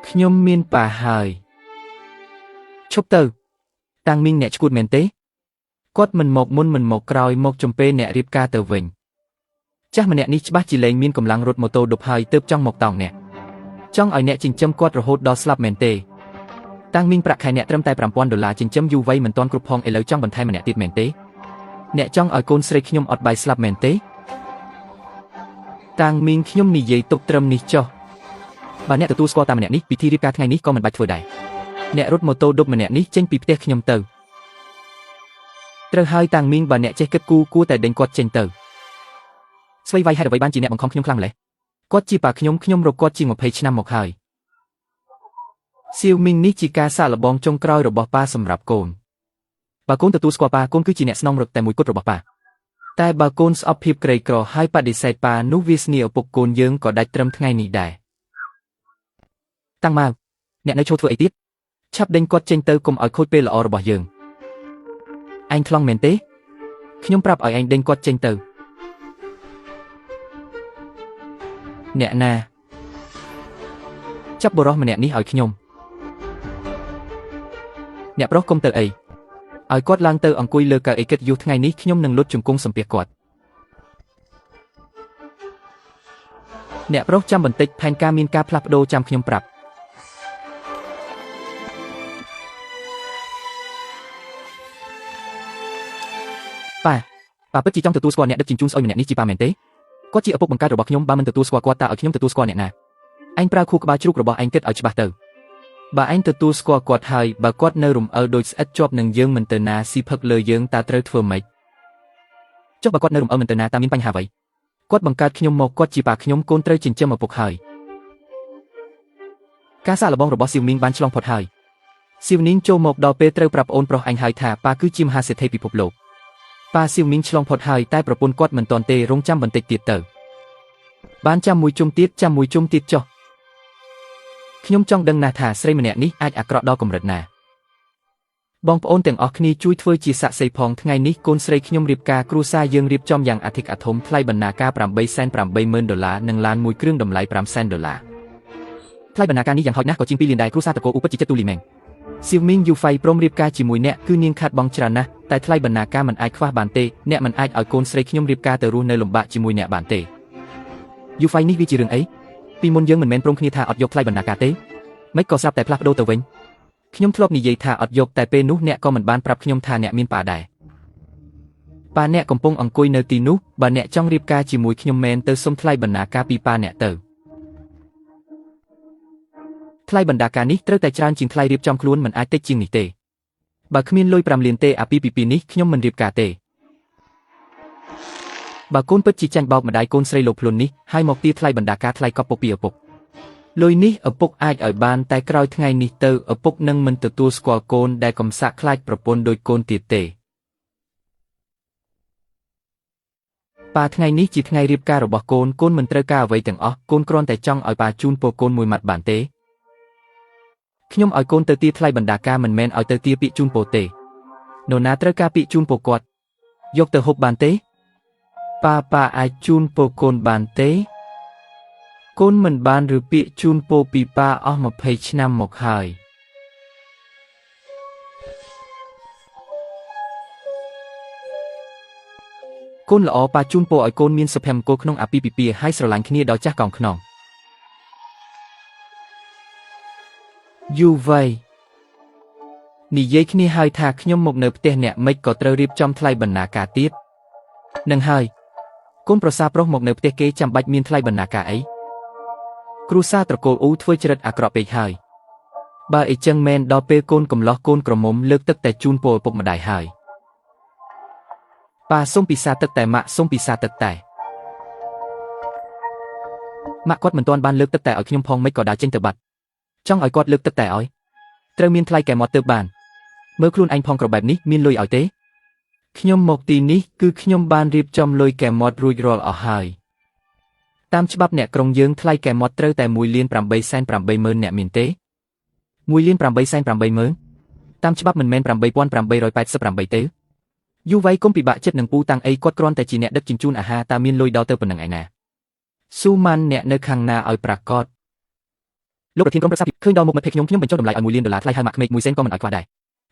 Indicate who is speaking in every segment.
Speaker 1: ខ្ញុំមានប៉ាហើយឈប់ទៅតាំងមីងអ្នកឈួតមែនទេគាត់មិនមកមុនមិនមកក្រោយមកចំពេលអ្នករៀបការទៅវិញចាស់ម្នាក់នេះច្បាស់ជាលែងមានកម្លាំងរត់ម៉ូតូដប់ហើយទើបចង់មកតោងអ្នកចង់ឲ្យអ្នកចិញ្ចឹមគាត់រហូតដល់ស្លាប់មែនទេតាំងមីងប្រាក់ខែអ្នកត្រឹមតែ$5000ចិញ្ចឹមយូរវ័យមិនទាន់គ្រប់ផងឥឡូវចង់បន្ថែមម្នាក់ទៀតមែនទេអ្នកចង់ឲ្យកូនស្រីខ្ញុំអត់បាយស្លាប់មែនទេតាំងមីងខ្ញុំនិយាយទុកត្រឹមនេះចុះបើអ្នកទទួលស្គាល់តាមម្នាក់នេះពិធីរៀបការថ្ងៃនេះក៏មិនបាច់ធ្វើដែរអ្នករត់ម៉ូតូដប់ម្នាក់នេះចេញពីផ្ទះខ្ញុំទៅត្រូវហើយតាំងមីងបើអ្នកចេះគិតគូរតែដេញគាត់ចេញទៅស្វ័យវាយហេតុអ្វីបានជាអ្នកបង្ខំខ្ញុំខ្លាំងម្ល៉េះគាត់ជាប៉ាខ្ញុំរកគាត់ជាង20ឆ្នាំមកហើយសៀវមីងនេះជាការសាកល្បងចុងក្រោយរបស់ប៉ាសម្រាប់កូនបើកូនទទួលស្គាល់ប៉ាកូនគឺជាអ្នកស្នងរត់តែមួយគត់របស់ប៉ាតែបើកូនស្អប់ភាពក្រីក្រហើយបដិសេធប៉ានោះវាស្នីឪពុកកូនយើងក៏ដាច់ត្រឹមថ្ងៃនេះដែរតាំងមកអ្នកនៅឈរធ្វើអីទៀតឆាប់ដេញគាត់ចេញទៅកុំឲ្យខូចពេលល្អរបស់យើងឯងខ្លងមែនទេខ្ញុំប្រាប់ឲ្យឯងដេញគាត់ចេញទៅអ្នកណាចាប់បរិសម្នាក់នេះឲ្យខ្ញុំអ្នកប្រុសកុំទៅអីឲ្យគាត់ឡើងទៅអង្គុយលើកៅអីគិតយូរថ្ងៃនេះខ្ញុំនឹងលុតជង្គង់សំពះគាត់អ្នកប្រុសចាំបន្តិចផែនការមានការផ្លាស់ប្ដូរចាំខ្ញុំប្រាប់ប៉ាពិតជាចង់ទទួលស្គាល់អ្នកដឹកជញ្ជូនស្អុយម្នាក់នេះជាប៉ាមែនទេគាត់ជាឪពុកបង្កើតរបស់ខ្ញុំបើមិនទទួលស្គាល់គាត់តើឲ្យខ្ញុំទទួលស្គាល់អ្នកណាឯងប្រើខួរក្បាលជ្រូករបស់ឯងគិតឲ្យច្បាស់ទៅបើឯងទទួលស្គាល់គាត់ហើយបើគាត់នៅរំអិលដូចស្អិតជាប់នឹងយើងមិនទៅណាស៊ីផឹកលើយើងតើត្រូវធ្វើម៉េចចុះបើគាត់នៅរំអិលមិនទៅណាតើមានបញ្ហាអ្វីគាត់បង្កើតខ្ញុំមកគាត់ជាប៉ាខ្ញុំកូនត្រូវចិញ្ចឹមឪពុកហើយការសាកល្បងរបស់សៀវមីងបានឆ្លងផុតហើយសៀវនីងចូលមកដល់ពេលត្រូវប្រាប់ប្អូនប្រុសឯងហើយថាប៉ាគឺជាមហាសេដ្ឋីពិភពលោកប៉ាសៀវមីងឆ្លងផុតហើយតែប្រពន្ធគាត់មិនទាន់ទេរងចាំបន្តិចទៀតទៅបានចាំមួយជុំទៀតចុះខ្ញុំចង់ដឹងណាស់ថាស្រីម្នាក់នេះអាចអាក្រក់ដល់កម្រិតណាបងប្អូនទាំងអស់គ្នាជួយធ្វើជាសាក្សីផងថ្ងៃនេះកូនស្រីខ្ញុំរៀបការគ្រួសារយើងរៀបចំយ៉ាងអធិកអធមថ្លៃបណ្ណាការ$880,000និងឡានមួយគ្រឿងតម្លៃ$500,000ថ្លៃបណ្ណាការនេះយ៉ាងហោចណាស់ក៏ជាង2លានដែរគ្រួសារតកូឧបិតជាចិត្តទូលីមែងសៀវមីងយូហ្វៃព្រមរៀបការជាមួយអ្នកគឺនាងខាត់បងច្រើនណាស់តែថ្លៃបណ្ណាការមិនអាចខ្វះបានទេអ្នកមិនអាចឲ្យកូនស្រីខ្ញុំរៀបការទៅរស់នៅលំបាកជាមួយអ្នកបានទេយូហ្វៃនេះវាជារឿងអីពីមុនយើងមិនមែនព្រមគ្នាថាអត់យកថ្លៃបណ្ណាការទេមិនក៏ស្រាប់តែផ្លាស់ប្ដូរទៅវិញខ្ញុំធ្លាប់និយាយថាអត់យកតែពេលនោះអ្នកក៏មិនបានប្រាប់ខ្ញុំថាអ្នកមានប៉ាដែរប៉ាអ្នកកំពុងអង្គុយនៅទីនោះបើអ្នកចង់រៀបការជាមួយខ្ញុំមែនទៅសុំថ្លៃបណ្ណាការពីប៉ាអ្នកទៅថ្លៃបណ្ណាការនេះត្រូវតែច្រើនជាងថ្លៃរៀបចំខ្លួនមិនអាចតិចជាងនេះទេបើគ្មានលុយ5លានទេអាពីពីនេះខ្ញុំមិនរៀបការទេបើកូនពិតជាចាញ់បោកម្ដាយកូនស្រីលោកភ្លុននេះហើយមកទារថ្លៃបណ្ណាការថ្លៃកប់ពុកពីឪពុកលុយនេះឪពុកអាចឲ្យបានតែក្រោយថ្ងៃនេះទៅឪពុកនឹងមិនទទួលស្គាល់កូនដែលកំសាកខ្លាចប្រពន្ធដោយកូនទៀតទេប៉ាថ្ងៃនេះជាថ្ងៃរៀបការរបស់កូនមិនត្រូវការអ្វីទាំងអស់កូនគ្រាន់តែចង់ឲ្យប៉ាជូនពរកូនមួយម៉ាត់បានទេខ្ញុំឲ្យកូនទៅទារថ្លៃបណ្ណាការមិនមែនឲ្យទៅទារពាក្យជូនពរទេនរណាត្រូវការពាក្យជូនពរគាត់យកទៅហូបបានទេប៉ាអាចជូនពរកូនបានទេកូនមិនបានឬពាក្យជូនពរពីប៉ាអស់20ឆ្នាំមកហើយកូនល្អប៉ាជូនពរឲ្យកូនមានសុភមង្គលក្នុងអាពាហ៍ពិពាហ៍ហើយស្រឡាញ់គ្នាដល់ចាស់កោងខ្នងយូវៃនិយាយគ្នាហើយថាខ្ញុំមកនៅផ្ទះអ្នកមិនក៏ត្រូវរៀបចំថ្លៃបណ្ណាការទៀតនឹងហើយកូនប្រសាប្រុសមកនៅផ្ទះគេចាំបាច់មានថ្លៃបណ្ណាការអីគ្រួសារត្រកូលអ៊ូធ្វើច្រិតអាក្រក់ពេកហើយបើអីចឹងមែនដល់ពេលកូនកំឡោះកូនក្រមុំលើកទឹកតែជូនពរឪពុកម្ដាយហើយប៉ាសុំពិសាទឹកតែម៉ាក់សុំពិសាទឹកតែម៉ាក់គាត់មិនទាន់បានលើកទឹកតែឲ្យខ្ញុំផងមិនក៏ដើរចេញទៅបាត់ចង់ឲ្យគាត់លើកទឹកតែឲ្យត្រូវមានថ្លៃកែមាត់ទើបបានមើលខ្លួនឯងផងក្របែបនេះមានលុយឲ្យទេខ្ញុំមកទីនេះគឺខ្ញុំបានរៀបចំលុយកែមាត់រួចរាល់អស់ហើយតាមច្បាប់អ្នកក្រុងយើងថ្លៃកែមាត់ត្រូវតែ$1,880,000អ្នកមានទេ$1,880,000តាមច្បាប់មិនមែន$8,888ទេយូវៃកុំពិបាកចិត្តនឹងពូតាំងអីគាត់គ្រាន់តែជាអ្នកដឹកជញ្ជូនអាហារតើមានលុយដល់ទៅប៉ុណ្ណឹងឯណាស៊ូម៉ាន់អ្នកនៅខាងណាឲ្យប្រាកដ លោកប្រធានក្រុមប្រឹក្សាឃើញដល់មុខមិត្តភក្តិខ្ញុំបញ្ចុះតម្លៃឲ្យ$1 លានថ្លៃហៅម៉ាក់ក្មេកមួយសេនក៏មិនឲ្យខ្វះដែរ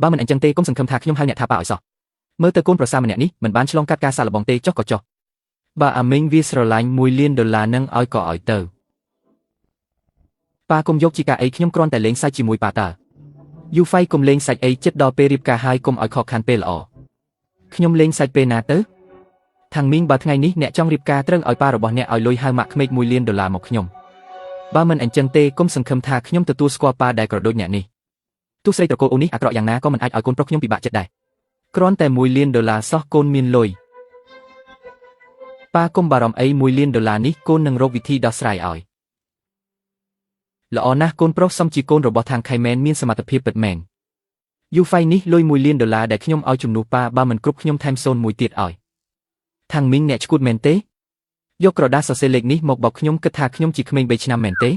Speaker 1: បើមិនអញ្ចឹងទេកុំសង្ឃឹមថាខ្ញុំហៅអ្នកថាប៉ាឲ្យសោះមើលទៅកូនប្រសារម្នាក់នេះមិនបានឆ្លងកាត់ការសាកល្បងទេចុះក៏ចុះបើអាមីងវាស្រឡាញ់$1 លាននឹងឲ្យក៏ឲ្យទៅប៉ាកុំយកជាការអីខ្ញុំគ្រាន់តែលេងសាច់ជាមួយប៉ាតើយូហ្វៃកុំលេងសាច់អីចិត្តដល់ពេលរៀបការហើយកុំឲ្យខកខានពេលល្អខ្ញុំលេងសាច់ពេលណាទៅខាងមីងបើថ្ងៃនេះអ្នកចង់រៀបការត្រូវឲ្យប៉ារបស់អ្នកឲ្យលុយហៅម៉ាក់ក្មេក$1 លានមកខ្ញុំបើមិនអញ្ចឹងទេកុំសង្ឃឹមថាខ្ញុំទទួលស្គាល់ប៉ាដែលក្រដូចអ្នកនេះទោះស្រីត្រកូលអូននេះអាក្រក់យ៉ាងណាក៏មិនអាចឲ្យកូនប្រុសខ្ញុំពិបាកចិត្តដែរគ្រាន់តែ$1 លានសោះកូនមានលុយប៉ាកុំបារម្ភអី$1 លាននេះកូននឹងរកវិធីដោះស្រាយឲ្យល្អណាស់កូនប្រុសសមជាកូនរបស់ខាងខៃមែនមានសមត្ថភាពពិតមែនយូហ្វៃនេះលុយ$1 លានដែលខ្ញុំឲ្យជំនួសប៉ាបើមិនគ្រប់ខ្ញុំថែម01ទៀតឲ្យខាងមីងអ្នកឈួតមែនទេយកក្រដាសសរសេរលេខនេះមកបោកខ្ញុំគិតថាខ្ញុំជាក្មេង3ឆ្នាំមែនទេ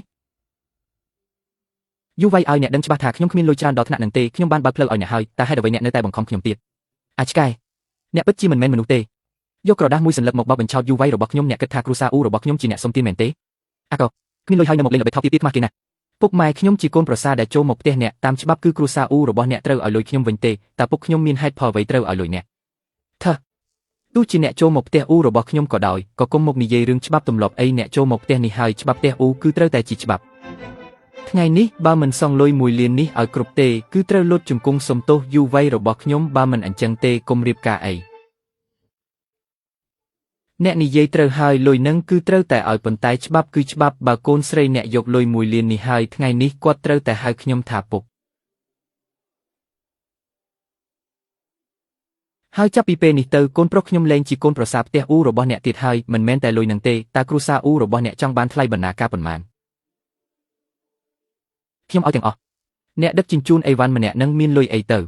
Speaker 1: យូវៃឲ្យអ្នកដឹងច្បាស់ថាខ្ញុំគ្មានលុយច្រើនដល់ថ្នាក់នឹងទេខ្ញុំបានបើកផ្លូវឲ្យអ្នកហើយតែហេតុអ្វីអ្នកនៅតែបង្ខំខ្ញុំទៀតអាចឆ្កែអ្នកពិតជាមិនមែនមនុស្សទេយកក្រដាសមួយសន្លឹកមកបោកបញ្ឆោតយូវៃរបស់ខ្ញុំអ្នកគិតថាគ្រូសាអ៊ូរបស់ខ្ញុំជាអ្នកសុំទានមែនទេអាក៏គ្មានលុយហើយនៅមកលេងល្បែថោកទៀតខ្មាស់គេណាពុកម៉ែខ្ញុំជាកូនប្រសារដែលចូលមកផ្ទះអ្នកតាមច្បាប់គឺគ្រូសាអ៊ូរបស់អ្នកត្រូវឲ្យលុយខ្ញុំវិញទេតែពុកខ្ញុំមានហេតុផលអ្វីត្រូវឲ្យលុយអ្នកថើទោះជាអ្នកចូលមកផ្ទះអ៊ូរបស់ខ្ញុំក៏ដោយក៏គុំមកនិយាយរឿងច្បាប់ទម្លាប់អីអ្នកចូលមកផ្ទះនេះហើយច្បាប់ផ្ទះអ៊ូគឺត្រូវតែជាច្បាប់ថ្ងៃនេះបើមិនសងលុយ$1 លាននេះឲ្យគ្រប់ទេគឺត្រូវលុតជង្គង់សុំទោសយូវៃរបស់ខ្ញុំបើមិនអញ្ចឹងទេកុំរៀបការអីអ្នកនិយាយត្រូវហើយលុយនឹងគឺត្រូវតែឲ្យប៉ុន្តែច្បាប់គឺច្បាប់បើកូនស្រីអ្នកយកលុយ$1 លាននេះហើយថ្ងៃនេះគាត់ត្រូវតែហៅខ្ញុំថាពុកហើយចាប់ពីពេលនេះទៅកូនប្រុសខ្ញុំលែងជាកូនប្រសារផ្ទះអ៊ូរបស់អ្នកទៀតហើយមិនមែនតែលុយនឹងទេតើគ្រូសាអ៊ូរបស់អ្នកចង់បានថ្លៃបណ្ណាការប៉ុន្មានខ្ញុំឲ្យទាំងអស់អ្នកដឹកជញ្ជូនអីវ៉ាន់ម្នាក់នឹងមានលុយអីទៅ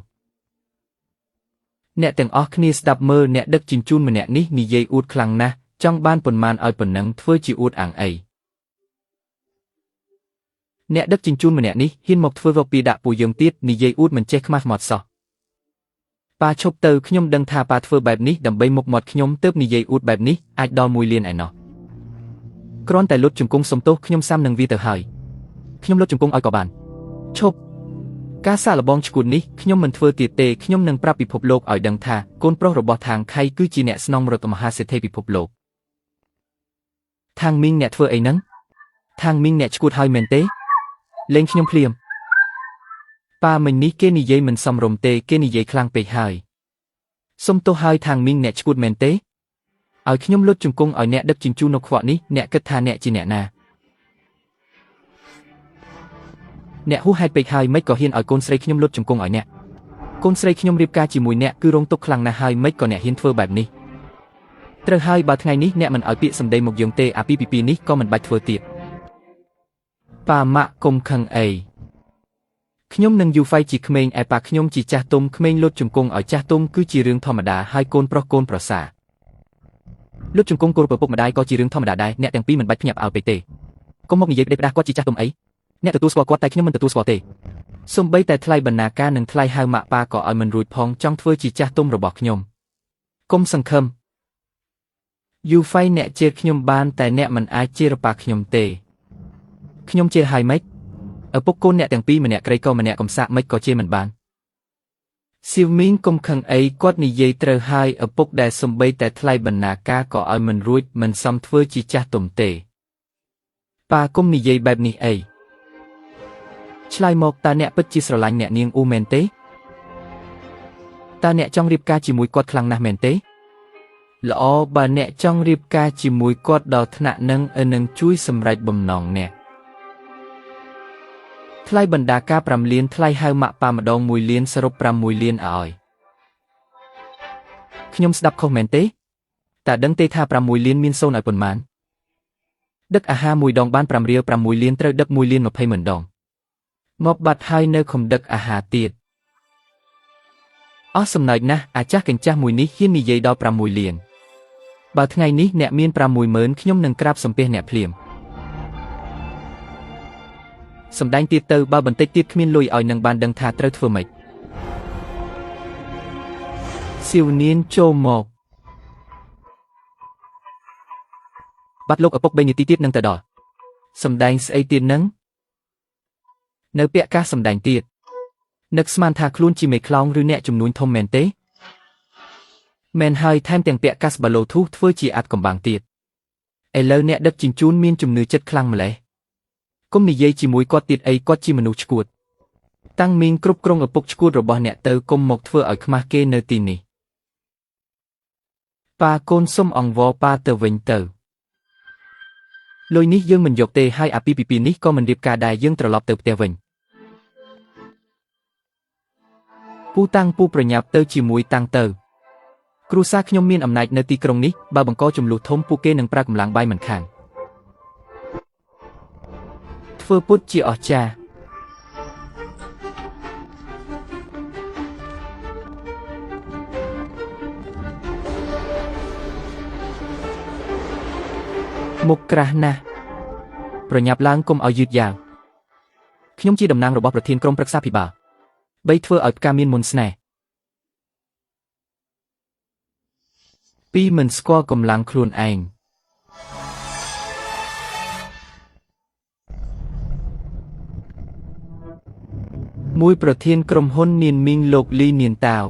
Speaker 1: អ្នកទាំងអស់គ្នាស្ដាប់មើលអ្នកដឹកជញ្ជូនម្នាក់នេះនិយាយអួតខ្លាំងណាស់ចង់បានប៉ុន្មានឲ្យប៉ុណ្ណឹងធ្វើជាអួតអាងអីអ្នកដឹកជញ្ជូនម្នាក់នេះហ៊ានមកធ្វើវកពីដាក់ពួកយើងទៀតនិយាយអួតមិនចេះខ្មាស់មាត់សោះប៉ាឈប់ទៅខ្ញុំដឹងថាប៉ាធ្វើបែបនេះដើម្បីមុខមាត់ខ្ញុំទើបនិយាយអួតបែបនេះអាចដល់$1 លានឯណោះគ្រាន់តែលុតជង្គង់សុំទោសខ្ញុំសាំនឹងវាទៅហើយខ្ញុំលុតជង្គង់ឲ្យក៏បានឈប់ការសាកល្បងឈួតនេះខ្ញុំមិនធ្វើទៀតទេខ្ញុំនឹងប្រាប់ពិភពលោកឲ្យដឹងថាកូនប្រុសរបស់ខាងខៃគឺជាអ្នកស្នងរដ្ឋមហាសេដ្ឋីពិភពលោកខាងមីងអ្នកធ្វើអីហ្នឹងខាងមីងអ្នកឈួតហើយមែនទេលេងខ្ញុំភ្លាមប៉ាមិញនេះគេនិយាយមិនសមរម្យទេគេនិយាយខ្លាំងពេកហើយសុំទោសហើយខាងមីងអ្នកឈួតមែនទេឲ្យខ្ញុំលុតជង្គង់ឲ្យអ្នកដឹកជញ្ជូននៅខ្វក់នេះអ្នកគិតថាអ្នកជាអ្នកណាអ្នកហួសហេតុពេកហើយមិនក៏ហ៊ានឲ្យកូនស្រីខ្ញុំលុតជង្គង់ឲ្យអ្នកកូនស្រីខ្ញុំរៀបការជាមួយអ្នកគឺរងទុក្ខខ្លាំងណាស់ហើយមិនក៏អ្នកហ៊ានធ្វើបែបនេះត្រូវហើយបើថ្ងៃនេះអ្នកមិនឲ្យពាក្យសម្ដីមកយើងទេអាពីពីនេះក៏មិនបាច់ធ្វើទៀតប៉ាម៉ាក់កុំខឹងអីខ្ញុំនឹងយូហ្វៃជាក្មេងឯប៉ាខ្ញុំជាចាស់ទុំក្មេងលុតជង្គង់ឲ្យចាស់ទុំគឺជារឿងធម្មតាហើយកូនប្រុសកូនប្រសារលុតជង្គង់គោលឪពុកម្ដាយក៏ជារឿងធម្មតាដែរអ្នកទាំងពីរមិនបាច់ភ្ញាក់ឲ្យពេកទេកុំមកនិយាយផ្ដេសផ្ដាសគាត់ជាចាស់ទុំអីអ្នកទទួលស្គាល់គាត់តែខ្ញុំមិនទទួលស្គាល់ទេសូម្បីតែថ្លៃបណ្ណាការនិងថ្លៃហៅម៉ាក់ប៉ាក៏ឲ្យមិនរួចផងចង់ធ្វើជាចាស់ទុំរបស់ខ្ញុំកុំសង្ឃឹមយូហ្វៃអ្នកជេរខ្ញុំបានតែអ្នកមិនអាចជេរប៉ាខ្ញុំទេខ្ញុំជេរហើយម៉េចឪពុកកូនអ្នកទាំងពីរម្នាក់ក្រីក៏ម្នាក់កំសាកមិនក៏ជេរមិនបានសៀវមីងកុំខឹងអីគាត់និយាយត្រូវហើយឪពុកដែលសំបីតែថ្លៃបណ្ណាការក៏ឲ្យមិនរួចមិនសមធ្វើជាចាស់ទុំទេប៉ាកុំនិយាយបែបនេះអីឆ្លើយមកតើអ្នកពិតជាស្រឡាញ់អ្នកនាងអ៊ូមែនទេតើអ្នកចង់រៀបការជាមួយគាត់ខ្លាំងណាស់មែនទេល្អបើអ្នកចង់រៀបការជាមួយគាត់ដល់ថ្នាក់នឹងជួយសម្រេចបំណងអ្នកថ្លៃបណ្ដាការ$5 លានថ្លៃហៅម៉ាក់ប៉ាម្ដង$1 លានសរុប$6 លានឲ្យខ្ញុំស្ដាប់ខុសមែនទេតើដឹងទេថា$6 លានមានសូន្យឲ្យប៉ុន្មានដឹកអាហារមួយដងបាន5 រៀល6 លានត្រូវដឹក1 លាន20,000 ដងមកបាត់ហើយនៅខំដឹកអាហារទៀតអស់សំណើចណាស់អាចាស់កញ្ចាស់មួយនេះហ៊ាននិយាយដល់6 លានបើថ្ងៃនេះអ្នកមាន60,000ខ្ញុំនឹងក្រាបសំពះអ្នកភ្លាមសម្ដែងទៀតទៅបើបន្តិចទៀតគ្មានលុយឲ្យនឹងបានដឹងថាត្រូវធ្វើម៉េចសៀវនានចូលមកបាត់លោកឪពុក3 នាទីទៀតនឹងទៅដល់សម្ដែងស្អីទៀតនឹង នៅពាក់ការសម្ដែងទៀតនឹកស្មានថាខ្លួនជាមេខ្លោងឬអ្នកជំនួញធំមែនទេមែនហើយថែមទាំងពាក់កាសបាឡូធូសធ្វើជាអាត់កំបាំងទៀតឥឡូវអ្នកដឹកជញ្ជូនមានជំនឿចិត្តខ្លាំងម្ល៉េះកុំនិយាយជាមួយគាត់ទៀតអីគាត់ជាមនុស្សឆ្កួតតាំងមីងគ្រប់គ្រងឪពុកឆ្កួតរបស់អ្នកទៅកុំមកធ្វើឲ្យខ្មាស់គេនៅទីនេះប៉ាកូនសុំអង្វរប៉ាទៅវិញទៅលុយនេះយើងមិនយកទេហើយអាពីពីនេះក៏មិនរៀបការដែរយើងត្រឡប់ទៅផ្ទះវិញពូតាំងពូប្រញាប់ទៅជាមួយតាំងទៅគ្រួសារខ្ញុំមានអំណាចនៅទីក្រុងនេះបើបង្កចំនួនធំពួកគេនឹងប្រើកម្លាំងបាយមិនខានធ្វើពុតជាអស្ចារ្យមុខក្រាស់ណាស់ប្រញាប់ឡើងកុំឲ្យយឺតយ៉ាវខ្ញុំជាតំណាងរបស់ប្រធានក្រុមប្រឹក្សាភិបាលបីធ្វើឲ្យផ្កាមានមុនស្នេហ៍ពីរមិនស្គាល់កម្លាំងខ្លួនឯងមួយប្រធានក្រុមហ៊ុននានមីងលោកលីនានតាវ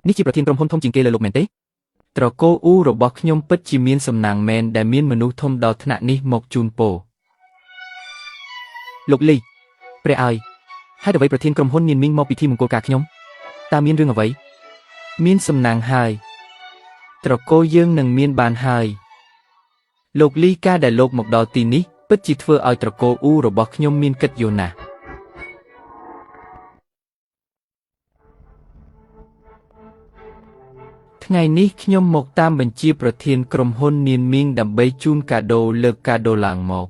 Speaker 1: នេះជាប្រធានក្រុមហ៊ុនធំជាងគេលើលោកមែនទេត្រកូលអ៊ូរបស់ខ្ញុំពិតជាមានសំណាងមែនដែលមានមនុស្សធំដល់ថ្នាក់នេះមកជូនពរលោកលីព្រះអើយហេតុអ្វីប្រធានក្រុមហ៊ុននានមីងមកពិធីមង្គលការខ្ញុំតើមានរឿងអ្វីមានសំណាងហើយត្រកូលយើងនឹងមានបានហើយលោកលីការដែលលោកមកដល់ទីនេះពិតជាធ្វើឲ្យត្រកូលអ៊ូរបស់ខ្ញុំមានកិត្តិយសណាស់ថ្ងៃនេះខ្ញុំមកតាមបញ្ជាប្រធានក្រុមហ៊ុននានមីងដើម្បីជូនកាដូលើកកាដូឡើងមក